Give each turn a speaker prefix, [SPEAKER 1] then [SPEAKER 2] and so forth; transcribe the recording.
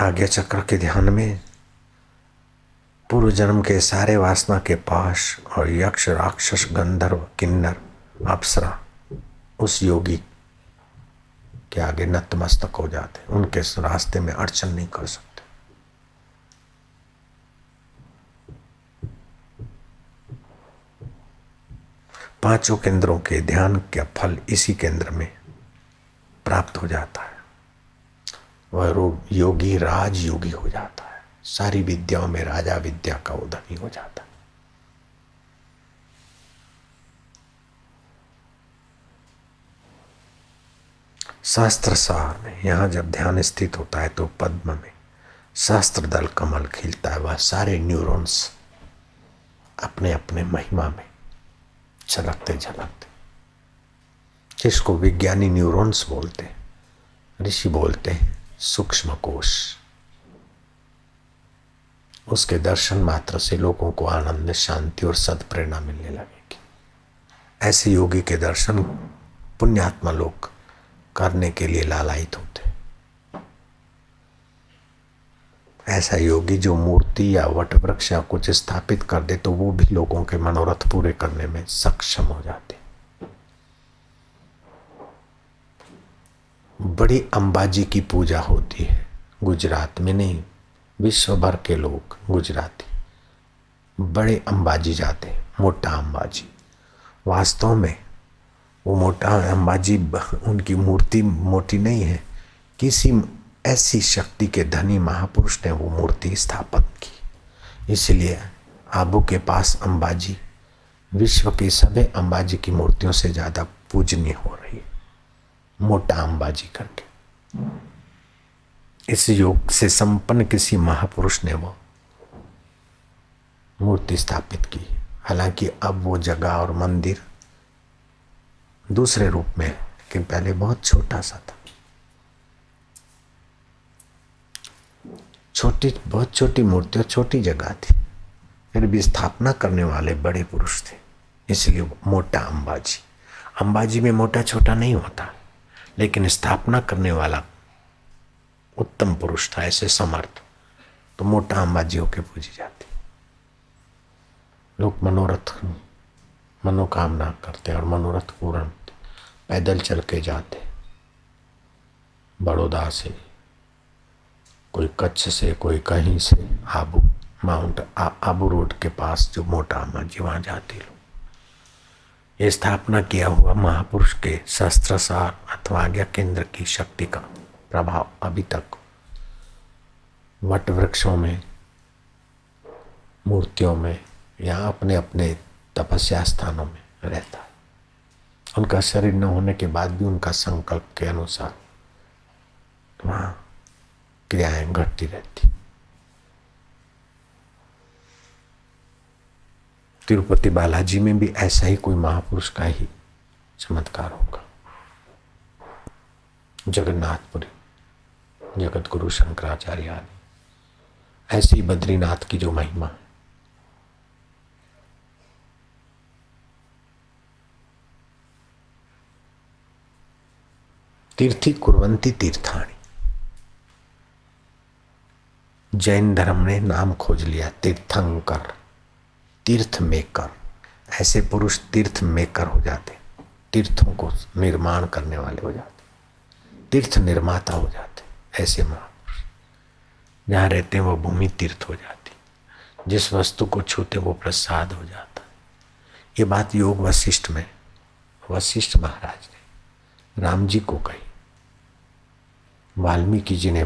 [SPEAKER 1] आज्ञा चक्र के ध्यान में पूर्व जन्म के सारे वासना के पाश और यक्ष राक्षस गंधर्व किन्नर अप्सरा उस योगी के आगे नतमस्तक हो जाते, उनके रास्ते में अड़चन नहीं कर सकते। पांचों केंद्रों के ध्यान का फल इसी केंद्र में प्राप्त हो जाता है। वह योगी राज योगी हो जाता है, सारी विद्याओं में राजा विद्या का उधमी हो जाता है। शास्त्र सार में यहां जब ध्यान स्थित होता है तो पद्म में शास्त्र दल कमल खिलता है। वह सारे न्यूरॉन्स अपने अपने महिमा में झलकते झलकते, जिसको विज्ञानी न्यूरॉन्स बोलते, ऋषि बोलते हैं सूक्ष्म कोश, उसके दर्शन मात्र से लोगों को आनंद शांति और सद्प्रेरणा मिलने लगेगी। ऐसे योगी के दर्शन पुण्यात्मा लोग करने के लिए लालायित होते। ऐसा योगी जो मूर्ति या वट वृक्ष या कुछ स्थापित कर दे तो वो भी लोगों के मनोरथ पूरे करने में सक्षम हो जाते। बड़ी अंबाजी की पूजा होती है गुजरात में, नहीं विश्व भर के लोग गुजराती बड़े अंबाजी जाते, मोटा अंबाजी। वास्तव में वो मोटा अंबाजी उनकी मूर्ति मोटी नहीं है, किसी ऐसी शक्ति के धनी महापुरुष ने वो मूर्ति स्थापित की। इसलिए आबू के पास अंबाजी विश्व की सभी अंबाजी की मूर्तियों से ज्यादा पूजनीय हो रही है, मोटा अंबाजी करके। इस योग से संपन्न किसी महापुरुष ने वो मूर्ति स्थापित की। हालांकि अब वो जगह और मंदिर दूसरे रूप में, लेकिन पहले बहुत छोटा सा था। बहुत छोटी मूर्ति और छोटी जगह थी, फिर भी स्थापना करने वाले बड़े पुरुष थे, इसलिए मोटा अंबाजी। अंबाजी में मोटा छोटा नहीं होता, लेकिन स्थापना करने वाला उत्तम पुरुष था, ऐसे समर्थ, तो मोटा अंबाजी होके पूजी जाती। लोग मनोरथ मनोकामना करते और मनोरथ पूर्ण पैदल चल के जाते, बड़ौदा से, कोई कच्छ से, कोई कहीं से, आबू माउंट आबू रोड के पास जो मोटा अंबाजी, वहां जाते लोग। ये स्थापना किया हुआ महापुरुष के शस्त्रसार अथवा आज्ञा केंद्र की शक्ति का प्रभाव अभी तक वट वृक्षों में, मूर्तियों में या अपने अपने तपस्या स्थानों में रहता है। उनका शरीर न होने के बाद भी उनका संकल्प के अनुसार वहां क्रियाएं घटती रहती। तिरुपति बालाजी में भी ऐसा ही कोई महापुरुष का ही चमत्कार होगा। जगन्नाथपुरी जगत गुरु शंकराचार्य आदि, ऐसे ही बद्रीनाथ की जो महिमा है। तीर्थी कुर्वन्ति तीर्थानि, जैन धर्म ने नाम खोज लिया तीर्थंकर, तीर्थ मेकर। ऐसे पुरुष तीर्थ मेकर हो जाते, तीर्थों को निर्माण करने वाले हो जाते, तीर्थ निर्माता हो जाते। ऐसे महापुरुष जहाँ रहते हैं वो भूमि तीर्थ हो जाती, जिस वस्तु को छूते वो प्रसाद हो जाता। ये बात योग वशिष्ठ में वशिष्ठ महाराज ने राम जी को कही, वाल्मीकि जी ने